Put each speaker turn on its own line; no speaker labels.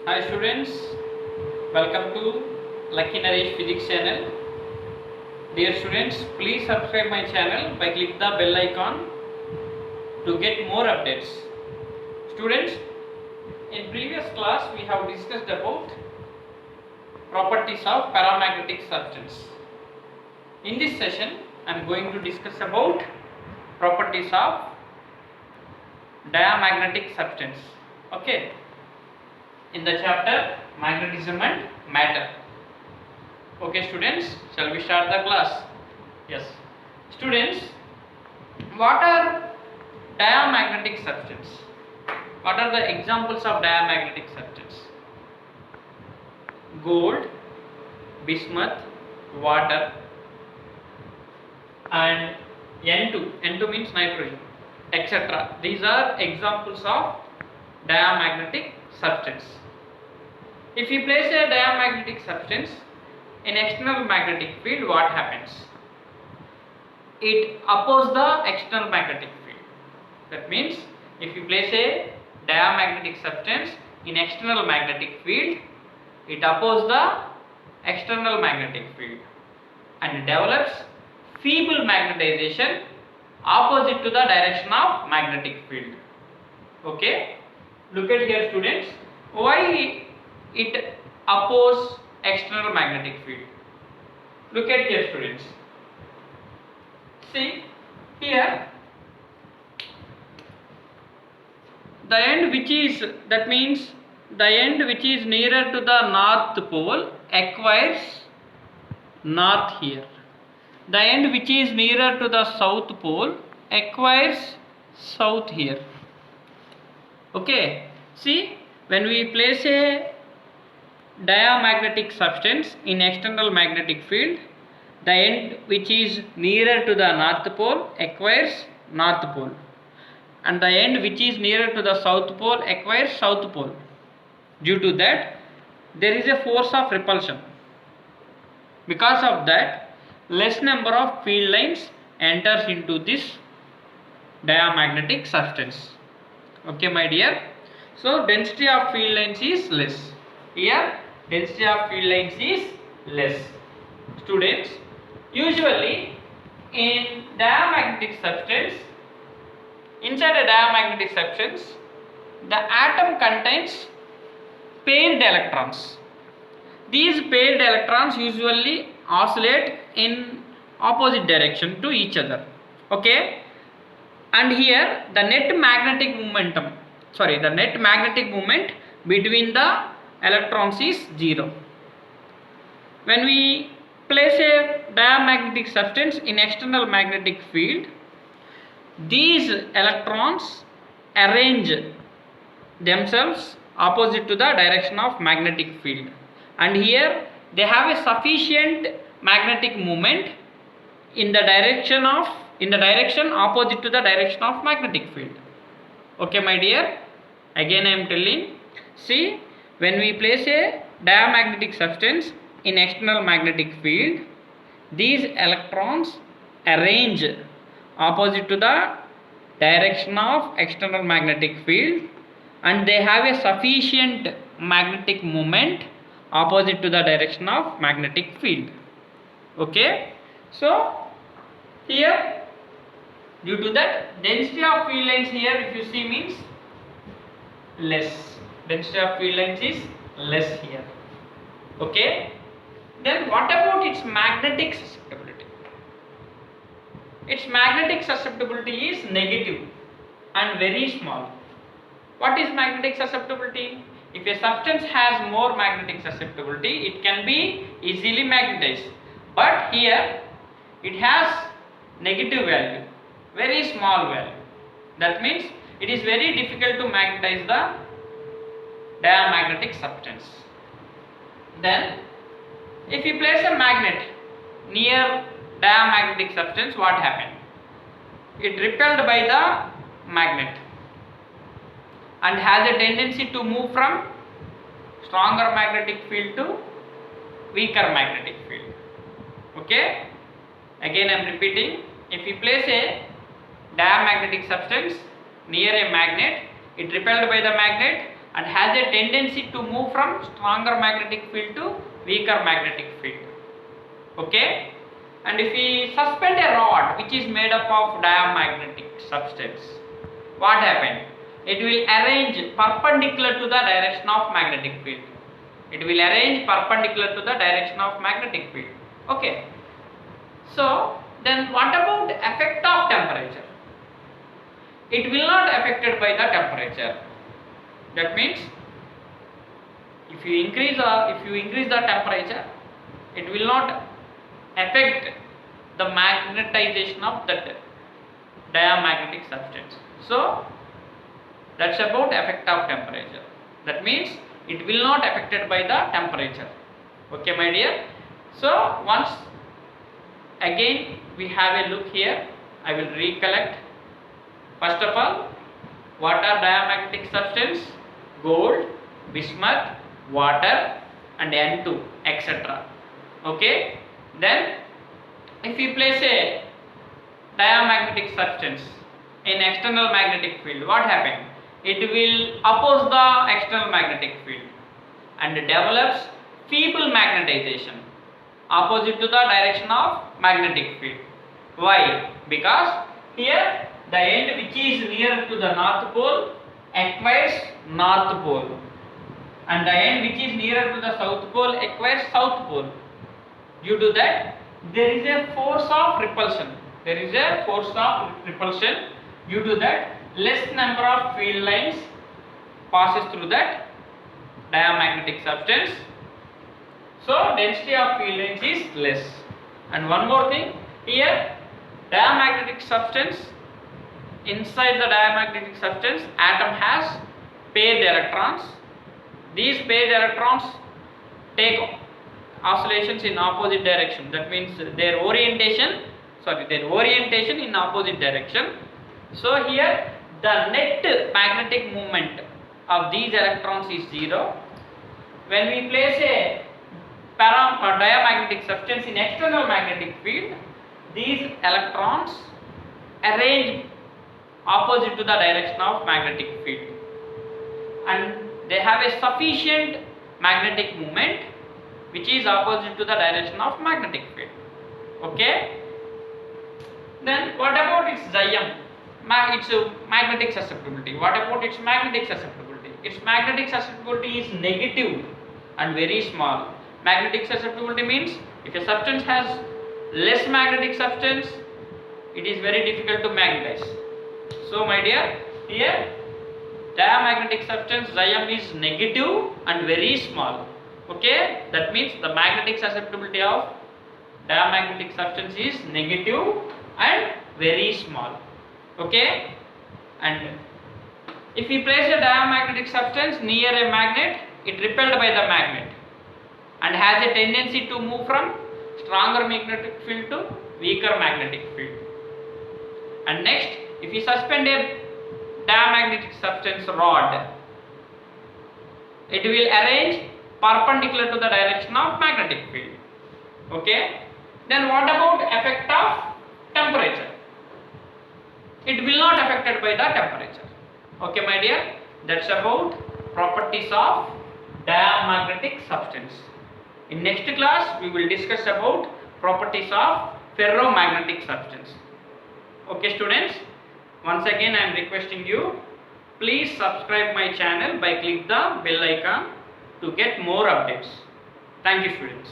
Hi students, welcome to Lucky Naresh Physics channel. Dear students, please subscribe my channel by click the bell icon to get more updates. Students, in previous class we have discussed about properties of paramagnetic substance. In this session, I am going to discuss about properties of diamagnetic substance. Okay. In the chapter magnetism and matter. Okay students, shall we start the class? Yes. Students, what are diamagnetic substance? What are the examples of diamagnetic substance? Gold, bismuth, water and N2 means nitrogen, etc. These are examples of diamagnetic substance. If you place a diamagnetic substance in external magnetic field, what happens? It opposes the external magnetic field. That means if you place a diamagnetic substance in external magnetic field, it opposes the external magnetic field and develops feeble magnetization opposite to the direction of magnetic field. Okay, look at here students, why it opposes external magnetic field. Look at here students, see here the end which is, that means the end which is nearer to the north pole acquires north here, the end which is nearer to the south pole acquires south here. Okay, see, when we place a diamagnetic substance in external magnetic field, the end which is nearer to the north pole acquires north pole and the end which is nearer to the south pole acquires south pole. Due to that, there is a force of repulsion. Because of that, less number of field lines enters into this diamagnetic substance. Okay my dear, so density of field lines is less. Here density of field lines is less. Students, usually in diamagnetic substance, inside a diamagnetic substance, the atom contains paired electrons. These paired electrons usually oscillate in opposite direction to each other. Okay, and here the net magnetic momentum, the net magnetic moment between the electrons is 0. When we place a diamagnetic substance in external magnetic field, these electrons arrange themselves opposite to the direction of magnetic field, and here they have a sufficient magnetic moment in the direction opposite to the direction of magnetic field. Okay my dear, again I am telling, see, when we place a diamagnetic substance in external magnetic field, these electrons arrange opposite to the direction of external magnetic field and they have a sufficient magnetic moment opposite to the direction of magnetic field. Okay, so here due to that, density of field lines here, if you see, means less. Density of field lines is less here. Okay, then what about its magnetic susceptibility? Its magnetic susceptibility is negative and very small. What is magnetic susceptibility? If a substance has more magnetic susceptibility, it can be easily magnetized, but here it has negative value, very small value. That means it is very difficult to magnetize the diamagnetic substance. Then if you place a magnet near diamagnetic substance, what happened? It repelled by the magnet and has a tendency to move from stronger magnetic field to weaker magnetic field. Okay, again I am repeating, if you place a diamagnetic substance near a magnet, it repelled by the magnet and has a tendency to move from stronger magnetic field to weaker magnetic field. Okay, and if we suspend a rod which is made up of diamagnetic substance, what happened? It will arrange perpendicular to the direction of magnetic field. It will arrange perpendicular to the direction of magnetic field. Okay, so then what about effect of temperature? It will not affected by the temperature. That means if you increase the temperature, it will not affect the magnetization of that diamagnetic substance. So that's about effect of temperature. That means it will not affected by the temperature. Okay, my dear. So once again we have a look here. I will recollect. First of all, what are diamagnetic substance? Gold, bismuth, water and N2, etc. Okay. Then if we place a diamagnetic substance in external magnetic field, what happens? It will oppose the external magnetic field and develops feeble magnetization opposite to the direction of magnetic field. Why? Because here the end which is nearer to the north pole acquires north pole and the end which is nearer to the south pole acquires south pole. Due to that, there is a force of repulsion. Due to that, less number of field lines passes through that diamagnetic substance. So density of field lines is less. And one more thing, here diamagnetic substance, inside the diamagnetic substance, atom has paired electrons. These paired electrons take oscillations in opposite direction. That means their orientation in opposite direction. So here the net magnetic moment of these electrons is 0. When we place a diamagnetic substance in external magnetic field, these electrons arrange opposite to the direction of magnetic field and they have a sufficient magnetic moment which is opposite to the direction of magnetic field. Okay. Then what about its Xm? Its magnetic susceptibility. What about its magnetic susceptibility? Its magnetic susceptibility is negative and very small. Magnetic susceptibility means if a substance has less magnetic substance, it is very difficult to magnetize. So my dear, here diamagnetic substance Xm is negative and very small. Okay, that means the magnetic susceptibility of diamagnetic substance is negative and very small. Okay, and if we place a diamagnetic substance near a magnet, it repelled by the magnet and has a tendency to move from stronger magnetic field to weaker magnetic field. And next, if we suspend a diamagnetic substance rod, it will arrange perpendicular to the direction of magnetic field. Okay, then what about effect of temperature? It will not affected by the temperature. Okay, my dear, that's about properties of diamagnetic substance. In next class, we will discuss about properties of ferromagnetic substance. Okay, students, once again I am requesting you, please subscribe my channel by click the bell icon to get more updates. Thank you, students.